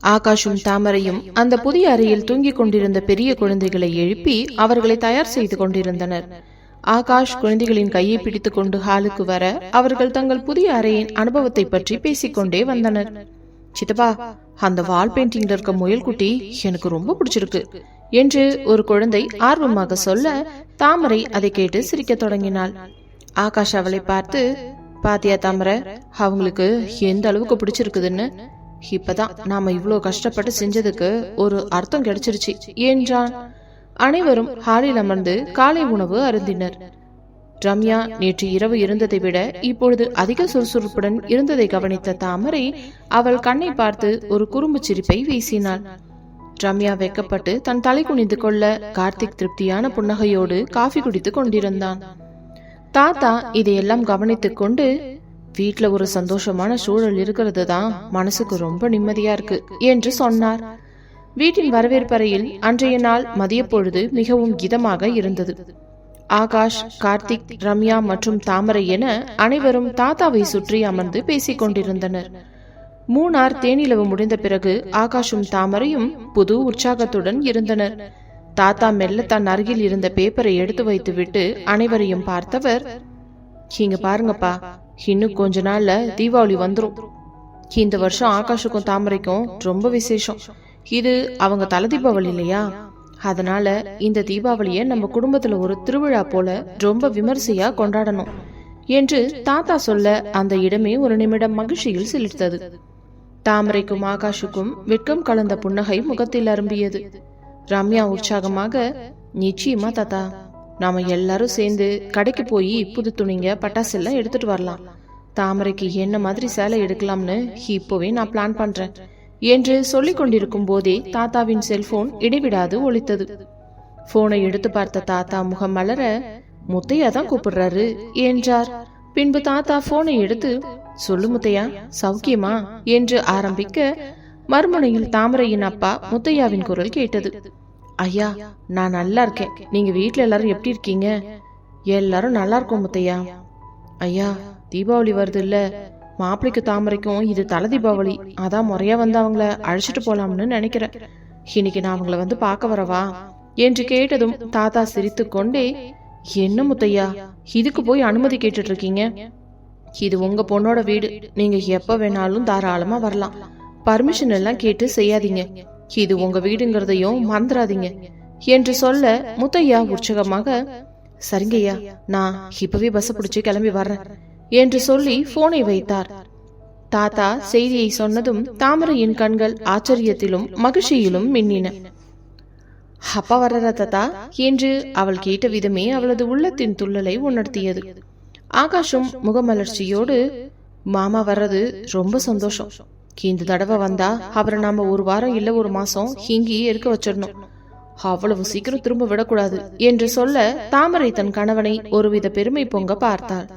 ஆகாஷும் தாமரையும் அந்த புதிய அறையில் தூங்கிக் கொண்டிருந்த பெரிய குழந்தைகளை எழுப்பி அவர்களை தயார் செய்து கொண்டிருந்தனர். ஆகாஷ் குழந்தைகளின் கையை பிடித்துக் கொண்டு ஹாலுக்கு வர அவர்கள் தங்கள் புதிய அறையின் அனுபவத்தை பற்றி பேசிக்கொண்டே வந்தனர். சித்தப்பா, அந்த வால் பெயிண்டிங்ல இருக்க முயல்குட்டி எனக்கு ரொம்ப பிடிச்சிருக்கு என்று ஒரு குழந்தை ஆர்வமாக சொல்ல தாமரை அதை கேட்டு சிரிக்க தொடங்கினாள். ஆகாஷ் அவளை பார்த்து, பாத்தியா தாமரை, அவங்களுக்கு எந்த அளவுக்கு பிடிச்சிருக்குதுன்னு. இப்பதான் நாம இவ்வளோ கஷ்டப்பட்டு செஞ்சதுக்கு ஒரு அர்த்தம் கிடைச்சிருச்சு என்றான். அனைவரும் ஹாலில் அமர்ந்து காலை உணவு அருந்தினர். ரம்யா நேற்று இரவு இருந்ததை விட இப்பொழுது அதிக சுறுசுறுப்புடன் இருந்ததை கவனித்த தாமரை அவள் கண்ணை பார்த்து ஒரு குறும்பு சிரிப்பை வீசினாள். ரம்யா வெக்கப்பட்டு தன் தலை குனிந்து கொள்ள கார்த்திக் திருப்தியான புன்னகையோடு காஃபி குடித்துக் கொண்டிருந்தான். தாத்தா இதையெல்லாம் கவனித்துக் கொண்டு, வீட்டுல ஒரு சந்தோஷமான சூழல் இருக்கிறது தான் மனசுக்கு ரொம்ப நிம்மதியா இருக்கு என்று சொன்னார். வீட்டின் வரவேற்பறையில் அன்றைய நாள் மதிய பொழுது மிகவும் இதமாக இருந்தது. ஆகாஷ், கார்த்திக், ரம்யா மற்றும் தாமரை என அனைவரும் தாத்தாவை சுற்றி அமர்ந்து பேசிக் கொண்டிருந்தனர். மூணார் தேனிலவு முடிந்த பிறகு ஆகாஷும் தாமரையும் புது உற்சாகத்துடன் இருந்தனர். தாத்தா மெல்ல தன் அருகில் இருந்த பேப்பரை எடுத்து வைத்து விட்டு அனைவரையும் பார்த்தவர், இங்க பாருங்கப்பா, இன்னும் கொஞ்ச நாள்ல தீபாவளி வந்துரும். இந்த வருஷம் ஆகாஷுக்கும் தாமரைக்கும் ரொம்ப விசேஷம். இது அவங்க தலை தீபாவளி இல்லையா? அதனால இந்த தீபாவளிய நம்ம குடும்பத்துல ஒரு திருவிழா போல ரொம்ப விமர்சையா கொண்டாடணும் என்று தாத்தா சொல்ல அந்த இடமே ஒரு நிமிடம் மகிழ்ச்சியில் சிலிர்த்தது. தாமரைக்கும் ஆகாஷுக்கும் வெட்கம் கலந்த புன்னகை முகத்தில் அரும்பியது. ரம்யா உற்சாகமாக, நிச்சயமா தாத்தா, நாம எல்லாரும் சேர்ந்து கடைக்கு போய் புது துணிங்க பட்டாசு எல்லாம் எடுத்துட்டு வரலாம். தாமரைக்கு என்ன மாதிரி சேலை எடுக்கலாம்னு இப்போவே நான் பிளான் பண்றேன் என்று சொல்லிக் கொண்டிருக்கும் போதே தாத்தாவின் செல்போன் இடைவிடாது ஒலித்தது. போனை எடுத்து பார்த்த தாத்தா முகம் மலர, முத்தையா தான் கூப்பிடுறாரு என்றார். பின்பு தாத்தா போனை எடுத்து, சொல்லு முத்தையா, சௌக்கியமா என்று ஆரம்பிக்க மறுமுனையில் தாமரையின் அப்பா முத்தையாவின் குரல் கேட்டது. ஐயா, நான் நல்லா இருக்கேன். நீங்க வீட்டுல எல்லாரும் எப்படி இருக்கீங்க? எல்லாரும் நல்லா இருக்கோம் முத்தையா. ஐயா, தீபாவளி வருது இல்ல, மாப்பிளைக்கு தாமரைக்கும் இது தலை தீபாவளி, அதான் முறையா வந்து அவங்கள அழைச்சிட்டு போலாம்னு நினைக்கிறேன். இன்னைக்கு நான் அவங்கள வந்து பார்க்க வரவா என்று கேட்டதும் தாத்தா சிரித்து கொண்டே, என்ன முத்தையா, இதுக்கு போய் அனுமதி கேட்டுட்டு இருக்கீங்க? இது உங்க பொண்ணோட வீடு, நீங்க எப்ப வேணாலும் தாராளமா வரலாம். பர்மிஷன் எல்லாம் கேட்டு செய்யாதீங்க. இது உங்க வீடுங்கிறதையும் மறந்துடாதீங்க என்று சொல்ல முத்தையா உற்சாகமாக, சரிங்கய்யா, நான் இப்பவே பஸ் பிடிச்சு கிளம்பி வர்றேன் என்று சொல்லி போனை வைத்தார். தாத்தா செய்தியை சொன்னதும் தாமரையின் கண்கள் ஆச்சரியத்திலும் மகிழ்ச்சியிலும் மின்னின. அப்பா வர்ற தாத்தா என்று அவள் கேட்ட விதமே அவளது உள்ளத்தின் துள்ளலை உணர்த்தியது. ஆகாஷும் முகமலர்ச்சியோடு, மாமா வர்றது ரொம்ப சந்தோஷம். இந்த தடவை வந்தா அவரை நாம ஒரு வாரம் இல்ல ஒரு மாசம் இங்கேயே இருக்க வச்சிடணும். அவ்வளவு சீக்கிரம் திரும்ப விடக்கூடாது என்று சொல்ல தாமரை தன் கணவனை ஒருவித பெருமை பொங்க பார்த்தாள்.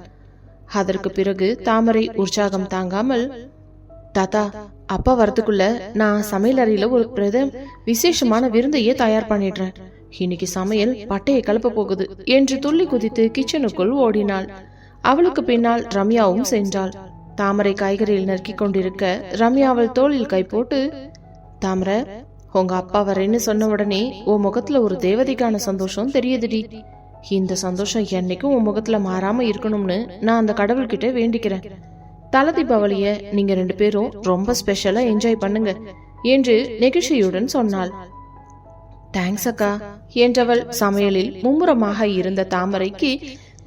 அதற்கு பிறகு தாமரை உற்சாகம் தாங்காமல், தாத்தா, அப்பா வரதுக்குள்ள நான் சமையல் அறையில ஒரு விசேஷமான விருந்தையே தயார் பண்ணிடுறேன். இன்னைக்கு சமையல் பட்டையை கலப்ப போகுது என்று துள்ளி குதித்து கிச்சனுக்குள் ஓடினாள். அவளுக்கு பின்னால் ரம்யாவும் சென்றாள். தாமரை காய்கறியில் நறுக்கி கொண்டிருக்க ரம்யா அவள் தோளில் கை போட்டு, தாமரை, உங்க அப்பா வரேன்னு சொன்ன உடனே உன் முகத்துல ஒரு தேவதைக்கான சந்தோஷம் தெரியுதுடி. இந்த சந்தோஷம் என்னைக்கும் உன் முகத்துல மாறாம இருக்கணும்னு நான் அந்த கடவுள்கிட்ட வேண்டிக்கிறேன். தலை தீபாவளிய நீங்க 2 பேரும் ரொம்ப ஸ்பெஷலா என்ஜாய் பண்ணுங்க என்று நெகிழ்ச்சியுடன் சொன்னாள். தேங்க்ஸ் அக்கா என்றவள் சமையலில் மும்முரமாக இருந்த தாமரைக்கு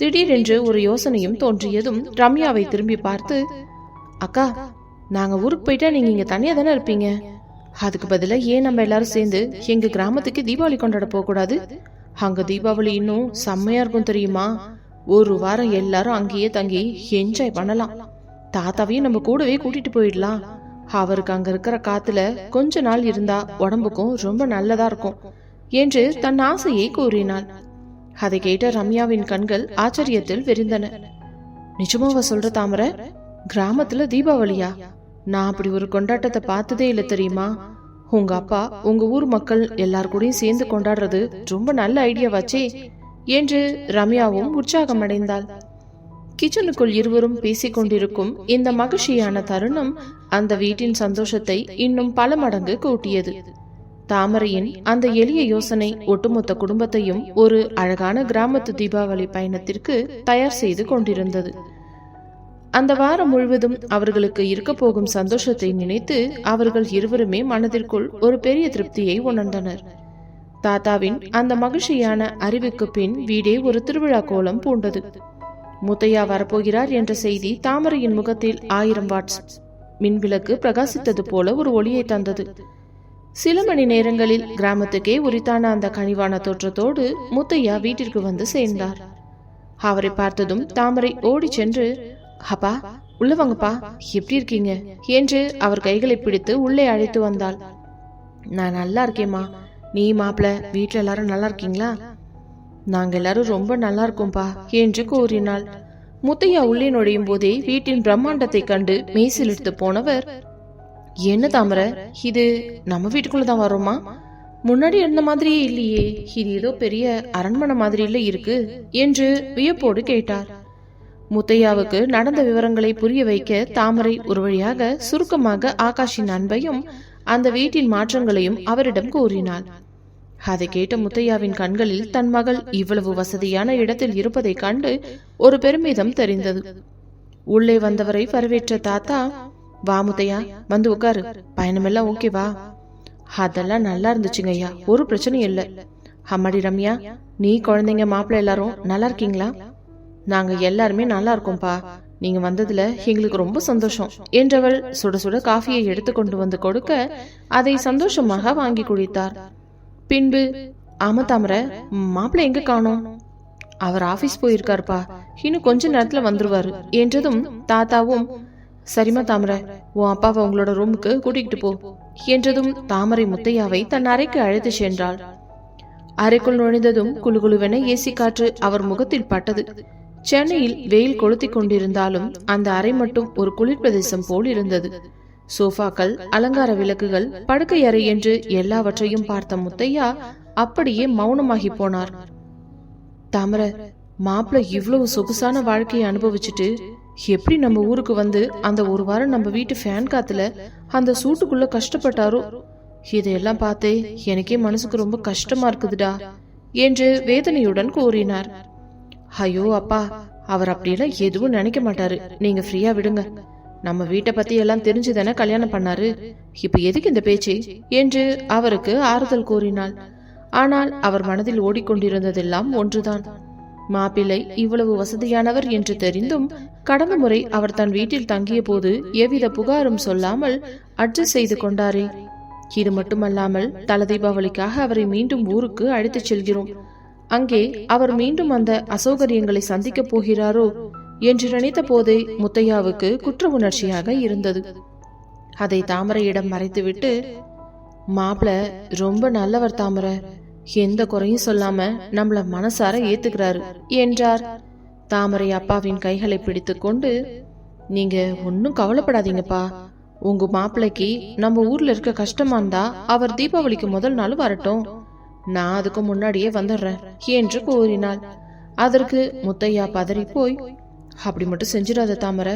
திடீரென்று ஒரு யோசனையும் தோன்றியதும் ரம்யாவை திரும்பி பார்த்து, அக்கா, நாங்க ஊருக்கு போயிட்டா நீங்க இங்க தனியா தானே இருப்பீங்க. அதுக்கு பதிலா ஏன் நம்ம எல்லாரும் சேர்ந்து எங்க கிராமத்துக்கு தீபாவளி கொண்டாட போக கூடாது? அங்க தீபாவளி இன்னும் செம்மையா இருக்கும் தெரியுமா? ஒரு வாரம் எல்லாரும் அங்கேயே தங்கி என்ஜாய் பண்ணலாம். தாத்தாவையும் நம்ம கூடவே கூட்டிட்டு போயிடலாம். அவருக்கு அங்க இருக்கிற காத்துல கொஞ்ச நாள் இருந்தா உடம்புக்கும் ரொம்ப நல்லதா இருக்கும் என்று தன் ஆசையை கூறினாள். அதை கேட்ட ரம்யாவின் கண்கள் ஆச்சரியத்தில் விரிந்தன. நிஜமாவா சொல்ற தாமரை? கிராமத்துல தீபாவளியா? நான் அப்படி ஒரு கொண்டாட்டத்தை பார்த்ததே இல்லை தெரியுமா? உங்க அப்பா உங்க ஊர் மக்கள் எல்லார் கூடயும் சேர்ந்து கொண்டாடுறது ரொம்ப நல்ல ஐடியாவாச்சே என்று ரம்யாவும் உற்சாகம் அடைந்தாள். கிச்சனுக்குள் இருவரும் பேசிக் கொண்டிருக்கும் இந்த மகிழ்ச்சியான தருணம் அந்த வீட்டின் சந்தோஷத்தை இன்னும் பல மடங்கு கூட்டியது. தாமரையின் அந்த எளிய யோசனை ஒட்டுமொத்த குடும்பத்தையும் ஒரு அழகான கிராமத்து தீபாவளி பயணத்திற்கு தயார் செய்து கொண்டிருந்தது. அந்த வாரம் முழுவதும் அவர்களுக்கு இருக்க போகும் சந்தோஷத்தை நினைத்து அவர்கள் இருவருமே மனதிற்குள் ஒரு பெரிய திருப்தியை உணர்ந்தனர். தாத்தாவின் அந்த மகிழ்ச்சியான அறிவுக்கு பின் வீடே ஒரு திருவிழா கோலம் பூண்டது. முத்தையா வரப்போகிறார் என்ற செய்தி தாமரையின் முகத்தில் 1000 வாட்ஸ் மின்விளக்கு பிரகாசித்தது போல ஒரு ஒளியை தந்தது. சில மணி நேரங்களில் கிராமத்துக்கே உரித்தான அந்த கனிவான தோற்றத்தோடு முத்தையா வீட்டிற்கு வந்து சேர்ந்தார். அவரை பார்த்ததும் தாமரை ஓடி சென்று, அப்பா உள்ள வாங்கப்பா, எப்படி இருக்கீங்க என்று அவர் கைகளை பிடித்து உள்ளே அழைத்து வந்தாள். நான் நல்லா இருக்கேம்மா, நீ மாப்பிள்ள வீட்டுல எல்லாரும் நல்லா இருக்கீங்களா? நாங்க எல்லாரும் ரொம்ப நல்லா இருக்கோம்பா என்று கூறினாள். முத்தையா உள்ளே நுழையும் போதே வீட்டின் பிரம்மாண்டத்தை கண்டு மெய்சிலிட்டு போனவர், என்ன தாமரை, இது நம்ம வீட்டுக்குள்ளதான் வரோமா? முன்னாடி இருந்த மாதிரியே இல்லையே, இது ஏதோ பெரிய அரண்மனை மாதிரில இருக்கு என்று வியப்போடு கேட்டார். முத்தையாவுக்கு நடந்த விவரங்களை புரிய வைக்க தாமரை ஒரு வழியாக சுருக்கமாக ஆகாஷின் அன்பையும் அந்த வீட்டின் மாற்றங்களையும் அவரிடம் கூறினாள். அதை கேட்ட முத்தையாவின் கண்களில் தன் மகள் இவ்வளவு வசதியான இடத்தில் இருப்பதை கண்டு ஒரு பெருமிதம் தெரிந்தது. உள்ளே வந்தவரை வரவேற்ற தாத்தா, வா முத்தையா, வந்து உட்காரு, பயணமெல்லாம் ஓகேவா? அதெல்லாம் நல்லா இருந்துச்சுங்க ஐயா, ஒரு பிரச்சனையும் இல்லை. அம்மாடி ரம்யா, நீ குழந்தைங்க மாப்பிள்ள எல்லாரும் நல்லா இருக்கீங்களா? நாங்க எல்லாருமே நல்லா இருக்கோம்பா, நீங்க வந்ததுல எங்களுக்கு ரொம்ப சந்தோஷம் என்றவள் சுட சுட காஃபியை எடுத்து கொண்டு வந்து கொடுக்க அதை சந்தோஷமாக வாங்கி குடித்தார். பின்பு, ஆமா தாமரை, மாப்பிள்ள எங்க காணோம்? அவர் ஆபீஸ் போயிருக்காருப்பா, இன்னும் கொஞ்ச நேரத்துல வந்துருவாரு என்றதும் தாத்தாவும், சரிமா தாமரை, உன் அப்பாவை உங்களோட ரூமுக்கு கூட்டிகிட்டு போ என்றதும் தாமரை முத்தையாவை தன் அறைக்கு அழைத்து சென்றாள். அறைக்குள் நுழைந்ததும் குளுகுளுவென ஏசி காற்று அவர் முகத்தில் பட்டது. சென்னையில் வெயில் கொளுத்தி கொண்டிருந்தாலும் அந்த அறை மட்டும் ஒரு குளிர் பிரதேசம் போல் இருந்தது. சோஃபாக்கள், அலங்கார விளக்குகள், படுக்கை அறை என்று எல்லாவற்றையும் பார்த்த முத்தையா அப்படியே மௌனமாகி போனார். தாமரை, மாப்பிள்ள இவ்வளவு சொகுசான வாழ்க்கையை அனுபவிச்சுட்டு எப்படி நம்ம ஊருக்கு வந்து அந்த ஒரு வாரம் நம்ம வீட்டு ஃபேன் காத்துல அந்த சூட்டுக்குள்ள கஷ்டப்பட்டாரோ, இதையெல்லாம் பார்த்தே எனக்கே மனசுக்கு ரொம்ப கஷ்டமா இருக்குதுடா என்று வேதனையுடன் கூறினார். ஐயோ அப்பா, அவர் அப்படியெல்லாம் எதுவும் நினைக்க மாட்டாரு, நீங்க ஃப்ரீயா விடுங்க. நம்ம வீட்டை பத்தி எல்லாம் தெரிஞ்சுதானே கல்யாணம் பண்ணாரு, இப்ப எதுக்கு இந்த பேச்சு என்று அவருக்கு ஆறுதல் கூறினாள். ஆனால் அவர் மனதில் ஓடிக்கொண்டிருந்ததெல்லாம் ஒன்றுதான். மாப்பிள்ளை இவ்வளவு வசதியானவர் என்று தெரிந்தும் கடந்த முறை அவர் தன் வீட்டில் தங்கிய போது எவ்வித புகாரும் சொல்லாமல் அட்ஜஸ்ட் செய்து கொண்டாரே. இது மட்டுமல்லாமல் தல தீபாவளிக்காக அவரை மீண்டும் ஊருக்கு அழைத்துச் செல்கிறோம். அங்கே அவர் மீண்டும் அந்த அசௌகரியங்களை சந்திக்க போகிறாரோ என்று நினைத்த போதே முத்தையாவுக்கு குற்ற உணர்ச்சியாக இருந்தது. அதை தாமரையிடம் மறைத்துவிட்டு, மாப்பிள்ள ரொம்ப நல்லவர் தாமரை, எந்த குறையும் சொல்லாம நம்மள மனசார ஏத்துக்கிறாரு என்றார். தாமரை அப்பாவின் கைகளை பிடித்து கொண்டு, நீங்க ஒன்னும் கவலைப்படாதீங்கப்பா, உங்க மாப்பிள்ளைக்கு நம்ம ஊர்ல இருக்க கஷ்டமா இருந்தா அவர் தீபாவளிக்கு முதல் நாள் வரட்டும், நான் அதுக்கு முன்னாடியே வந்துடுறேன் என்று கூறினாள். அதற்கு முத்தையா பதறி போய், அப்படி மட்டும் செஞ்சிடாத தாமரை,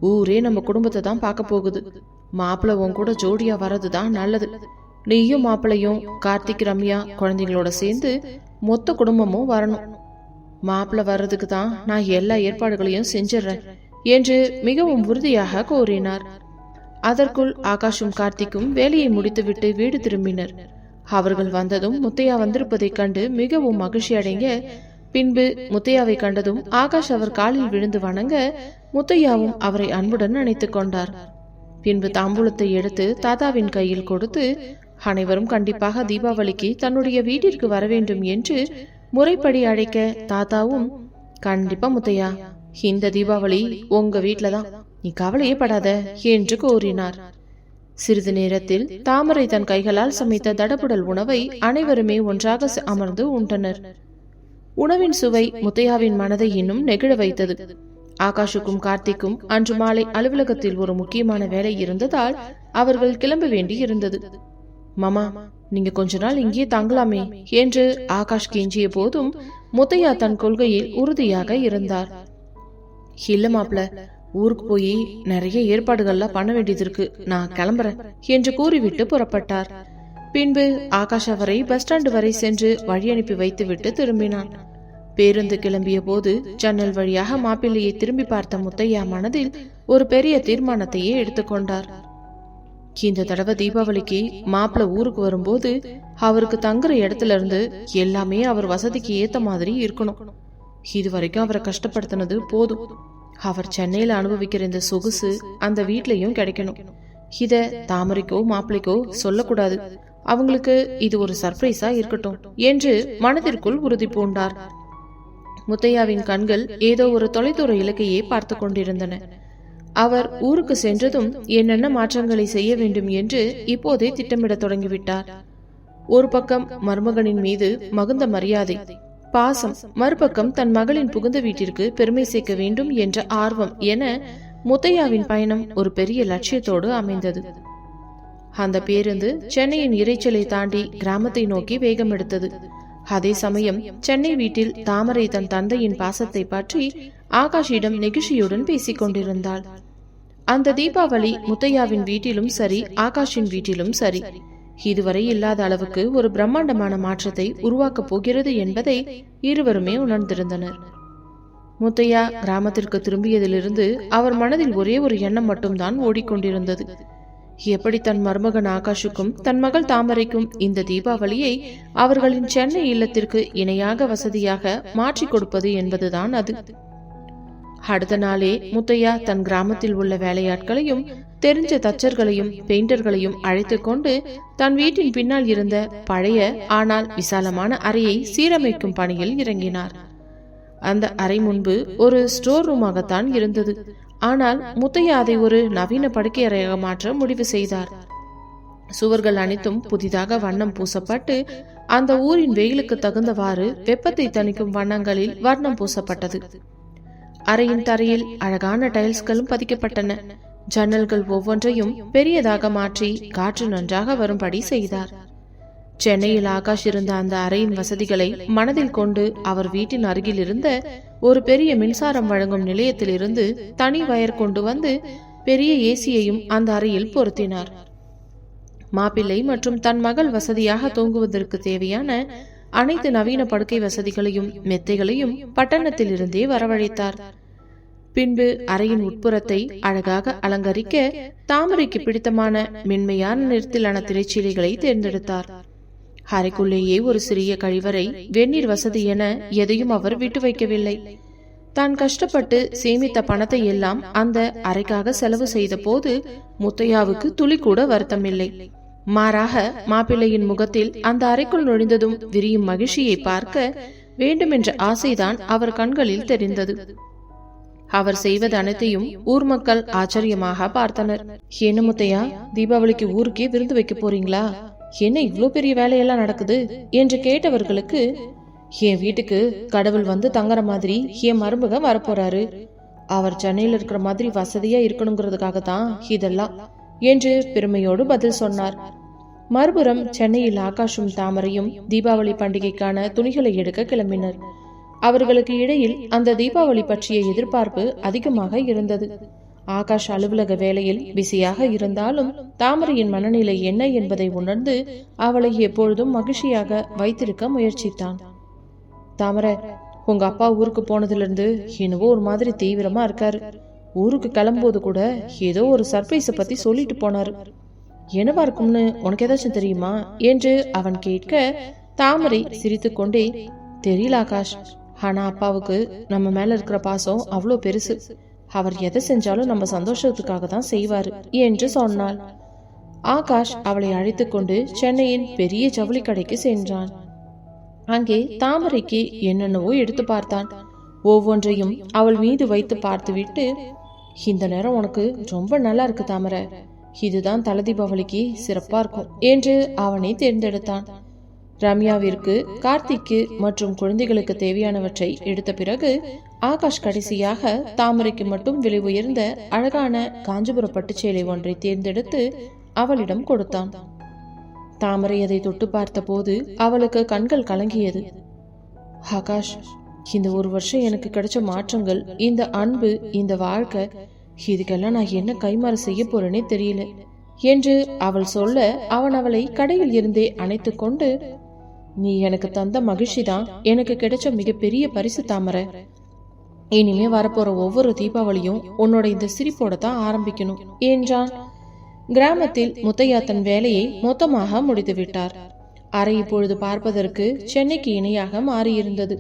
ஊரே நம்ம குடும்பத்தை தான் பார்க்க போகுது, மாப்பிள்ள உன் கூட ஜோடியா வர்றதுதான் நல்லது. நீயும் மாப்பிள்ளையும் கார்த்திக் ரம்யா குழந்தைங்களோட சேர்ந்து மொத்த குடும்பமும் வரணும். மாப்பிள்ள வர்றதுக்கு தான் நான் எல்லா ஏற்பாடுகளையும் செஞ்சிடறேன் என்று மிகவும் உறுதியாக கூறினார். அதற்குள் ஆகாஷும் கார்த்திக்கும் வேலையை முடித்துவிட்டு வீடு திரும்பினர். அவர்கள் வந்ததும் முத்தையா வந்திருப்பதை கண்டு மிகவும் மகிழ்ச்சி அடைங்க, பின்பு முத்தையாவை கண்டதும் ஆகாஷ் அவர் காலில் விழுந்து வணங்க முத்தையாவும் அவரை அன்புடன் அணைத்துக் கொண்டார். பின்பு தாம்பூலத்தை எடுத்து தாத்தாவின் கையில் கொடுத்து, அனைவரும் கண்டிப்பாக தீபாவளிக்கு தன்னுடைய வீட்டிற்கு வர வேண்டும் என்று முறைப்படி அழைக்க தாத்தாவும், கண்டிப்பா முத்தையா, இந்த தீபாவளி உங்க வீட்டுலதான், நீ கவலையே படாத என்று கூறினார். சிறிது நேரத்தில் தாமரை தன் கைகளால் சமைத்த தடபுடல் உணவை அனைவருமே ஒன்றாக அமர்ந்து உண்டனர். உணவின் சுவை முத்தையாவின் மனதை இன்னும் நெகிழ வைத்தது. ஆகாஷுக்கும் கார்த்திக்கும் அன்று மாலை அலுவலகத்தில் ஒரு முக்கியமான வேலை இருந்ததால் அவர்கள் கிளம்ப வேண்டி இருந்தது. மாமா, நீங்க கொஞ்ச நாள் இங்கே தங்கலாமே என்று ஆகாஷ் கெஞ்சிய போதும் முத்தையா தன் கொள்கையில் உறுதியாக இருந்தார். இல்ல மாப்பிள, ஊருக்கு போய் நிறைய ஏற்பாடுகள்லாம் பண்ண வேண்டியது இருக்கு, நான் கிளம்புறேன் என்று கூறிவிட்டு புறப்பட்டார். பின்பு ஆகாஷ் அவரை பஸ் ஸ்டாண்டு வரை சென்று வழி அனுப்பி வைத்துவிட்டு திரும்பினான். பேருந்து கிளம்பிய போது ஜன்னல் வழியாக மாப்பிள்ளையை திரும்பி பார்த்த முத்தையா மனதில் ஒரு பெரிய தீர்மானத்தையே எடுத்துக்கொண்டார். இந்த தடவை தீபாவளிக்கு மாப்பிள்ள ஊருக்கு வரும்போது அவருக்கு தங்குற இடத்துல இருந்து எல்லாமே அவர் வசதிக்கு ஏத்த மாதிரி இருக்கணும். இது வரைக்கும் அவரை கஷ்டப்படுத்தினது போதும். அவர் சென்னையில அனுபவிக்கிற இந்த சொகுசு அந்த வீட்லயும் கிடைக்கணும். இத தாமரைக்கோ மாப்பிள்ளைக்கோ சொல்லக்கூடாது. அவங்களுக்கு இது ஒரு சர்ப்ரைஸா இருக்கட்டும் என்று மனதிற்குள் உறுதி பூண்டார். முத்தையாவின் கண்கள் ஏதோ ஒரு தொலைதூர இலக்கையே பார்த்து கொண்டிருந்தன. அவர் ஊருக்கு சென்றதும் என்னென்ன மாற்றங்களை செய்ய வேண்டும் என்று இப்போதே திட்டமிட தொடங்கிவிட்டார். ஒரு பக்கம் மருமகனின் மீது மகுந்த மரியாதை, பாசம், மறுபக்கம் தன் மகளின் புகுந்த வீட்டிற்கு பெருமை சேர்க்க வேண்டும் என்ற ஆர்வம் என முத்தையாவின் பயணம் ஒரு பெரிய லட்சியத்தோடு அமைந்தது. அந்த பேருந்து சென்னையின் இரைச்சலை தாண்டி கிராமத்தை நோக்கி வேகம் எடுத்தது. அதே சமயம் சென்னை வீட்டில் தாமரை தன் தந்தையின் பாசத்தை பற்றி ஆகாஷிடம் நெகிழ்ச்சியுடன் பேசிக் கொண்டிருந்தாள். அந்த தீபாவளி முத்தையாவின் வீட்டிலும் சரி, ஆகாஷின் வீட்டிலும் சரி, இதுவரை இல்லாத அளவுக்கு ஒரு பிரம்மாண்டமான மாற்றத்தை உருவாக்கப் போகிறது என்பதை இருவருமே உணர்ந்திருந்தனர். முத்தையா கிராமத்திற்கு திரும்பியதிலிருந்து அவர் மனதில் ஒரே ஒரு எண்ணம் மட்டும்தான் ஓடிக்கொண்டிருந்தது. எப்படி தன் மருமகன் ஆகாஷுக்கும் தன் மகள் தாமரைக்கும் இந்த தீபாவளியை அவர்களின் சென்னை இல்லத்திற்கு இணையாக வசதியாக மாற்றிக் கொடுப்பது என்பதுதான் அது. அடுத்த நாளே முத்தையா தன் கிராமத்தில் உள்ள வேலையாட்களையும் தெரிஞ்ச தச்சர்களையும் பெயிண்டர்களையும் அழைத்து கொண்டு தன் வீட்டின் பின்னால் இருந்த பழைய ஆனால் விசாலமான அறையை சீரமைக்கும் பணியில் இறங்கினார். அந்த அறை முன்பு ஒரு ஸ்டோர் ரூமாகத்தான் இருந்தது. ஆனால் முத்தையா அதை ஒரு நவீன படுக்கை அறையாக மாற்ற முடிவு செய்தார். சுவர்கள் அனைத்தும் புதிதாக வண்ணம் பூசப்பட்டு அந்த ஊரின் வெயிலுக்கு தகுந்தவாறு வெப்பத்தை தணிக்கும் வண்ணங்களில் வர்ணம் பூசப்பட்டது. அறையின் தரையில் அழகான டைல்ஸ்களும் பதிக்கப்பட்டன. ஜன்னல்கள் ஒவ்வொன்றையும் பெரியதாக மாற்றி காற்று நன்றாக வரும்படி செய்தார். சென்னையில் ஆகாஷ் இருந்த அந்த அறையின் வசதிகளை மனதில் கொண்டு அவர் வீட்டின் அருகில் இருந்த ஒரு பெரிய மின்சாரம் வழங்கும் நிலையத்திலிருந்து தனி வயர் கொண்டு வந்து பெரிய ஏசியையும் அந்த அறையில் பொருத்தினார். மாப்பிள்ளை மற்றும் தன் மகள் வசதியாக தூங்குவதற்கு தேவையான அனைத்து நவீன படுக்கை வசதிகளையும் மெத்தைகளையும் பட்டணத்தில் இருந்தே வரவழைத்தார். பின்பு அறையின் உட்புறத்தை அழகாக அலங்கரிக்க தாமரைக்கு பிடித்தமான மென்மையான நிறத்திலான திரைச்சீலைகளை தேர்ந்தெடுத்தார். அறைக்குள்ளேயே ஒரு சிறிய கழிவறை, வெந்நீர் வசதி என எதையும் அவர் விட்டு வைக்கவில்லை. தான் கஷ்டப்பட்டு சேமித்த பணத்தை எல்லாம் அந்த அறைக்காக செலவு செய்த போது முத்தையாவுக்கு துளி கூட வருத்தமில்லை. மாறாக மாப்பிள்ளையின் முகத்தில் அந்த அறைக்குள் நுழைந்ததும் விரியும் மகிழ்ச்சியை பார்க்க வேண்டுமென்ற ஆசைதான் அவர் கண்களில் தெரிந்தது. அவர் செய்வது அனைத்தையும் ஊர் மக்கள் ஆச்சரியமாக பார்த்தனர். என்ன முத்தையா, தீபாவளிக்கு ஊருக்கே விருந்து வைக்க போறீங்களா? என்ன இவ்வளோ பெரிய வேலையெல்லாம் நடக்குது என்று கேட்டவர்களுக்கு, என் வீட்டுக்கு கடவுள் வந்து தங்குற மாதிரி என் மருமக வரப்போறாரு. அவர் சென்னையில இருக்கிற மாதிரி வசதியா இருக்கணுங்கிறதுக்காக தான் இதெல்லாம் என்று பெருமையோடு பதில் சொன்னார். மறுபுறம் சென்னையில் ஆகாஷும் தாமரையும் தீபாவளி பண்டிகைக்கான துணிகளை எடுக்க கிளம்பினர். அவர்களுக்கு இடையில் அந்த தீபாவளி பற்றிய எதிர்பார்ப்பு அதிகமாக இருந்தது. ஆகாஷ் அலுவலக வேலையில் பிஸியாக இருந்தாலும் தாமரையின் மனநிலை என்ன என்பதை உணர்ந்து அவளை எப்பொழுதும் மகிழ்ச்சியாக வைத்திருக்க முயற்சித்தான். தாமரை, உங்க அப்பா ஊருக்கு போனதுல இருந்து என்னவோ ஒரு மாதிரி தீவிரமா இருக்காரு. ஊருக்கு கிளம்போது கூட ஏதோ ஒரு சர்ப்ரைஸ பத்தி சொல்லிட்டு போனாரு. என்னவா இருக்கும்னு உனக்கு ஏதாச்சும் தெரியுமா என்று அவன் கேட்க, தாமரை சிரித்து கொண்டே, தெரியல ஆகாஷ், ஆனா அப்பாவுக்கு நம்ம மேல இருக்கிற பாசம் அவ்வளோ பெருசு. அவர் எதை செஞ்சாலும் நம்ம சந்தோஷத்துக்காக தான் செய்வாரு என்று சொன்னாள். ஆகாஷ் அவளை அழைத்து கொண்டு சென்னையின் பெரிய ஜவுளி கடைக்கு சென்றான். அங்கே தாமரைக்கு என்னென்னவோ எடுத்து பார்த்தான். ஒவ்வொன்றையும் அவள் மீது வைத்து பார்த்துவிட்டு, இந்த நேரம் உனக்கு ரொம்ப நல்லா இருக்கு தாமரை, இதுதான் தல தீபாவளிக்கு சிறப்பா இருக்கும் என்று அவனை தேர்ந்தெடுத்தான். ரம்யாவிற்கு, கார்த்திக்கு மற்றும் குழந்தைகளுக்கு தேவையானவற்றை எடுத்த பிறகு ஆகாஷ் கடைசியாக தாமரைக்கு மட்டும் விலை உயர்ந்த அழகான காஞ்சிபுர பட்டுச்சேலை ஒன்றை தேர்ந்தெடுத்து அவளிடம் கொடுத்தான். தாமரை அதை தொட்டு பார்த்த போது அவளுக்கு கண்கள் கலங்கியது. ஆகாஷ், இந்த ஒரு வருஷம் எனக்கு கிடைச்ச மாற்றங்கள், இந்த அன்பு, இந்த வாழ்க்கை, இதுக்கெல்லாம் நான் என்ன கைமாறு செய்ய போறேனே தெரியல என்று அவள் சொல்ல அவன் அவளை கடையில் இருந்தே அணைத்து கொண்டு, நீ எனக்கு தந்த மகிழ்ச்சி தான் எனக்கு கிடைச்ச மிகப்பெரிய பரிசு தாமரை. இனிமே வரப்போற ஒவ்வொரு தீபாவளியும் உன்னோட இந்த சிரிப்போட தான் ஆரம்பிக்கணும் என்றான். கிராமத்தில் முத்தையா தன் வேலையை மொத்தமாக முடித்து விட்டார். அறை இப்பொழுது பார்ப்பதற்கு சென்னைக்கு இணையாக மாறியிருந்தது.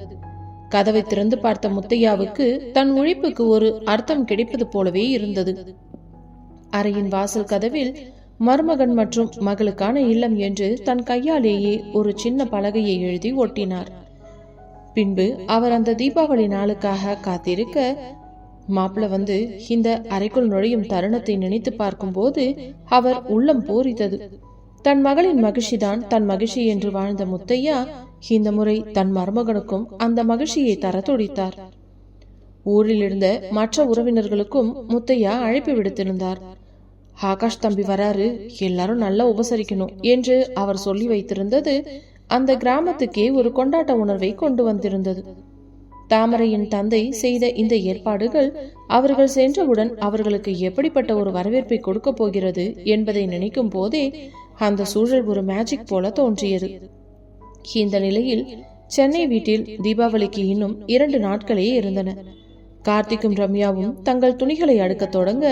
கதவை திறந்து பார்த்த முத்தையாவுக்கு தன் உழைப்புக்கு ஒரு அர்த்தம் கிடைப்பது போலவே இருந்தது. அறையின் வாசல் கதவில் மருமகன் மற்றும் மகளுக்கான இல்லம் என்று தன் கையாலேயே ஒரு சின்ன பலகையை எழுதி ஒட்டினார். பின்பு அவர் அந்த தீபாவளி நாளுக்காக காத்திருக்க, மாப்பிள்ள வந்து இந்த அறைக்குள் நுழையும் தருணத்தை நினைத்து பார்க்கும் போது அவர் உள்ளம் பூரித்தது. தன் மகளின் மகிழ்ச்சிதான் தன் மகிழ்ச்சி என்று வாழ்ந்த முத்தையா இந்த முறை தன் மருமகனுக்கும் அந்த மகிழ்ச்சியை தர துடித்தார். ஊரில் இருந்த மற்ற உறவினர்களுக்கும் முத்தையா அழைப்பு விடுத்திருந்தார். ஆகாஷ் தம்பி வராரு, எல்லாரும் நல்லா உபசரிக்கணும் என்று அவர் சொல்லி வைத்திருந்தது அந்த கிராமத்துக்கே ஒரு கொண்டாட்ட உணர்வை கொண்டு வந்திருந்தது. தாமரையின் தந்தை செய்த இந்த ஏற்பாடுகள் அவர்கள் சென்றவுடன் அவர்களுக்கு எப்படிப்பட்ட ஒரு வரவேற்பை கொடுக்க போகிறது என்பதை நினைக்கும் போதே அந்த சூழல் ஒரு மேஜிக் போல தோன்றியது. இந்த நிலையில் சென்னை வீட்டில் தீபாவளிக்கு இன்னும் 2 நாட்களே இருந்தன. கார்த்திக்கும் ரம்யாவும் தங்கள் துணிகளை அடுக்க தொடங்க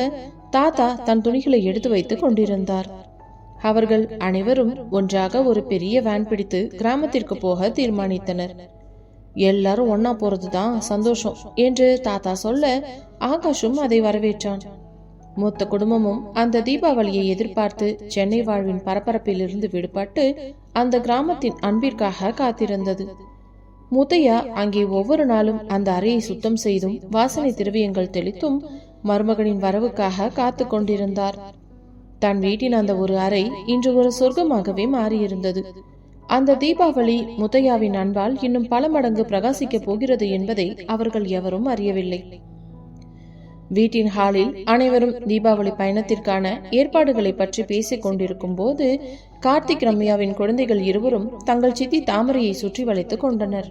தாத்தா தன் துணிகளை எடுத்து வைத்துக் கொண்டிருந்தார். அவர்கள் அனைவரும் ஒன்றாக ஒரு பெரிய வேன் பிடித்து கிராமத்திற்கு போக தீர்மானித்தனர். எல்லாரும் ஒன்னா போறதுதான் சந்தோஷம் என்று தாத்தா சொல்ல ஆகாஷும் அதை வரவேற்றான். மொத்த குடும்பமும் அந்த தீபாவளியை எதிர்பார்த்து சென்னை வாழ்வின் பரபரப்பில் இருந்து விடுபட்டு அந்த கிராமத்தின் அன்பிற்காக காத்திருந்தது. முத்தையா அங்கே ஒவ்வொரு நாளும் அந்த அறையை சுத்தம் செய்தும் வாசனை திரவியங்கள் தெளித்தும் மருமகனின் வரவுக்காக காத்து கொண்டிருந்தார். தன் வீட்டின் அந்த ஒரு அறை இன்று ஒரு சொர்க்கமாகவே மாறியிருந்தது. அந்த தீபாவளி முத்தையாவின் அன்பால் இன்னும் பல மடங்கு பிரகாசிக்க போகிறது என்பதை அவர்கள் எவரும் அறியவில்லை. வீட்டின் ஹாலில் அனைவரும் தீபாவளி பயணத்திற்கான ஏற்பாடுகளை பற்றி பேசிக் கொண்டிருக்கும் போது கார்த்திக் ரம்யாவின் குழந்தைகள் இருவரும் தங்கள் சித்தி தாமரையை சுற்றி வளைத்துக் கொண்டனர்.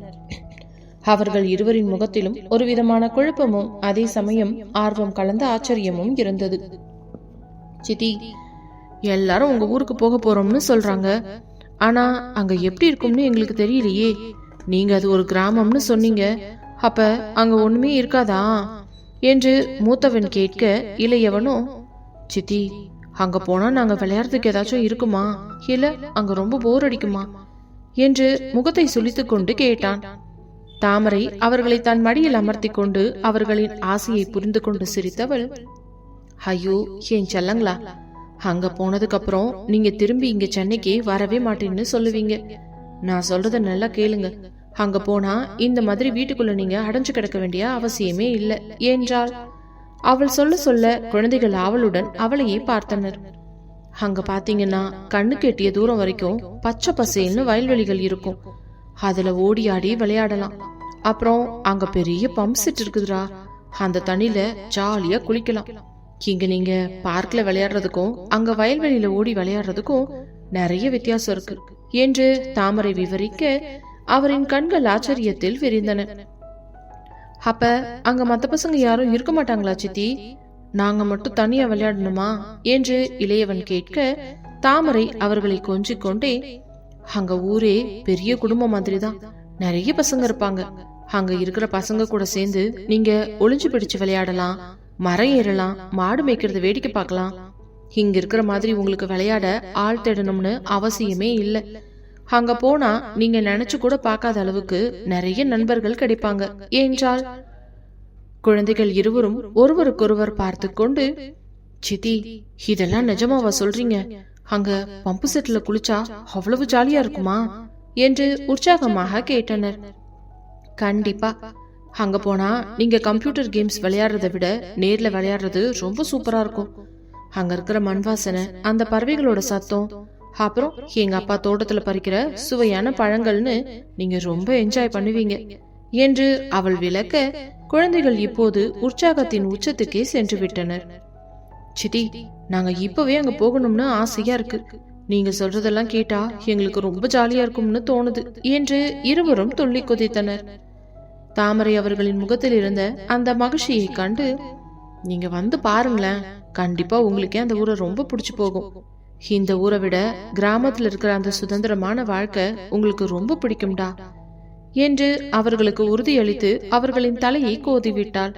அவர்கள் இருவரின் முகத்திலும் ஒரு விதமான குழப்பமும் அதே சமயம் ஆர்வம் கலந்த ஆச்சரியமும் இருந்தது. சித்தி, எல்லாரும் உங்க ஊருக்கு போக போறோம்னு சொல்றாங்க. ஆனா அங்க எப்படி இருக்கும்னு எங்களுக்கு தெரியலையே. நீங்க அது ஒரு கிராமம்னு சொன்னீங்க. அப்ப அங்க ஒண்ணுமே இருக்காதா என்று மூத்தவன் கேட்க, இளையவனோ, சித்தி, அங்க போனா நாங்க விளையாடுறதுக்கு ஏதாச்சும் இருக்குமா, இல்ல அங்க ரொம்ப போர் அடிக்குமா என்று முகத்தை சுளித்துக் கொண்டு கேட்டான். தாமரை அவர்களை தன் மடியில் அமர்த்தி கொண்டு அவர்களின் ஆசையை புரிந்து கொண்டு சிரித்தவள், ஐயோ ஏன் செல்லங்களா, அங்க போனதுக்கு அப்புறம் நீங்க திரும்பி இங்க சென்னைக்கு வரவே மாட்டேன்னு சொல்லுவீங்க. நான் சொல்றத நல்லா கேளுங்க. அங்க போனா இந்த மாதிரி வீட்டுக்குள்ள நீங்க அடைஞ்சு கிடக்க வேண்டிய அவசியமே இல்லை என்றாள். அவள் சொல்ல சொல்ல குழந்தைகள் ஆவலுடன் அவளையே பார்த்தனர். அங்க பாத்தீங்கன்னா கண்ணு கெட்டிய தூரம் வரைக்கும் பச்சை பசேல்னு வயல்வெளிகள் இருக்கும். அதுல ஓடி ஆடி விளையாடலாம். அப்புறம் அங்க பெரிய பம்ப் செட் இருக்குதுரா, அந்த தண்ணியில ஜாலியா குளிக்கலாம். இங்க நீங்க பார்க்ல விளையாடுறதுக்கும் அங்க வயல்வெளியில ஓடி விளையாடுறதுக்கும் நிறைய வித்தியாசம் இருக்கு என்று தாமரை விவரிக்க அவரின் கண்கள் ஆச்சரியத்தில் விரிந்தன. அப்ப அங்க மத்த பசங்க யாரும் இருக்க மாட்டாங்களா சித்தி? நாங்க மட்டும் தனியா விளையாடணுமா என்று இளையவன் கேட்க, தாமரை அவர்களை கொஞ்சிக் கொண்டே, அங்க ஊரே பெரிய குடும்பம் மாதிரிதான், நிறைய பசங்க இருப்பாங்க. அங்க இருக்கிற பசங்க கூட சேர்ந்து நீங்க ஒளிஞ்சு பிடிச்சு விளையாடலாம், மரம் ஏறலாம், மாடு மேய்க்கிறது வேடிக்கை பார்க்கலாம். இங்க இருக்கிற மாதிரி உங்களுக்கு விளையாட ஆள் தேடணும்னு அவசியமே இல்லை. அங்க போனா நீங்க நினைச்சு கூட பார்க்காத அளவுக்கு நிறைய நண்பர்கள் கிடைப்பாங்க என்றால். குழந்தைகள் இருவரும் ஒருவருக்கொருவர் பார்த்து கொண்டு, சித்தி, இதெல்லாம் நிஜமாவா சொல்றீங்க? அங்க பம்பு செட்ல குளிச்சா அவ்வளவு ஜாலியா இருக்குமா என்று உற்சாகமாக கேட்டனர். கண்டிப்பா, அங்க போனா நீங்க கம்ப்யூட்டர் கேம்ஸ் விளையாடுறதை விட நேர்ல விளையாடுறது ரொம்ப சூப்பரா இருக்கும். அங்க இருக்கிற மண் வாசனை, அந்த பறவைகளோட சத்தம், அப்புறம் எங்க அப்பா தோட்டத்துல பறிக்கிற சுவையான பழங்கள்னு நீங்க ரொம்ப என்ஜாய் பண்ணுவீங்க என்று அவள் விளக்க, குழந்தைகள் இப்போது உற்சாகத்தின் உச்சத்துக்கே சென்று விட்டனர். சித்தி, நாங்க இப்பவே அங்க போகணும்னு ஆசையா இருக்கு. நீங்க சொல்றதெல்லாம் கேட்டா எங்களுக்கு ரொம்ப ஜாலியா இருக்கும்னு தோணுது என்று இருவரும் துள்ளி குதித்தனர். தாமரை அவர்களின் முகத்தில் இருந்த அந்த மகிழ்ச்சியை கண்டு, நீங்க வந்து பாருங்களேன், கண்டிப்பா உங்களுக்கே அந்த ஊரை ரொம்ப பிடிச்சு போகும். இந்த ஊரை விட கிராமத்துல இருக்கிற அந்த சுதந்திரமான வாழ்க்கை உங்களுக்கு ரொம்ப பிடிக்கும்டா என்று அவர்களுக்கு உறுதியளித்து அவர்களின் தலையை கோதிவிட்டாள்.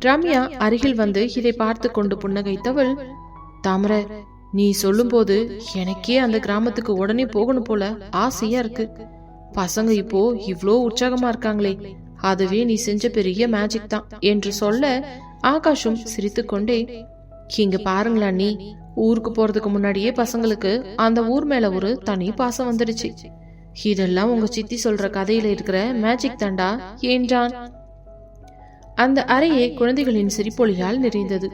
ரம்யா அருகில் வந்து இதை பார்த்து கொண்டு புன்னகைத்தவள், தாமரை, நீ சொல்லும் போது எனக்கே அந்த கிராமத்துக்கு உடனே போகணும் போல ஆசையா இருக்கு. பசங்க இப்போ இவ்ளோ உற்சாகமா இருக்காங்களே, அதுவே நீ செஞ்ச பெரிய மேஜிக் தான் என்று சொல்ல ஆகாஷும் சிரித்துக்கொண்டே, இங்க பாருங்களா, நீ ஊருக்கு போறதுக்கு முன்னாடியே பசங்களுக்கு அந்த ஊர் மேல ஒரு தனி பாசம் வந்துடுச்சு. இதெல்லாம் உங்க சித்தி சொல்ற கதையில இருக்கிற மேஜிக் தாண்டா என்றான். அந்த அறையே குழந்தைகளின் சிரிப்பொலியால் நிறைந்தது.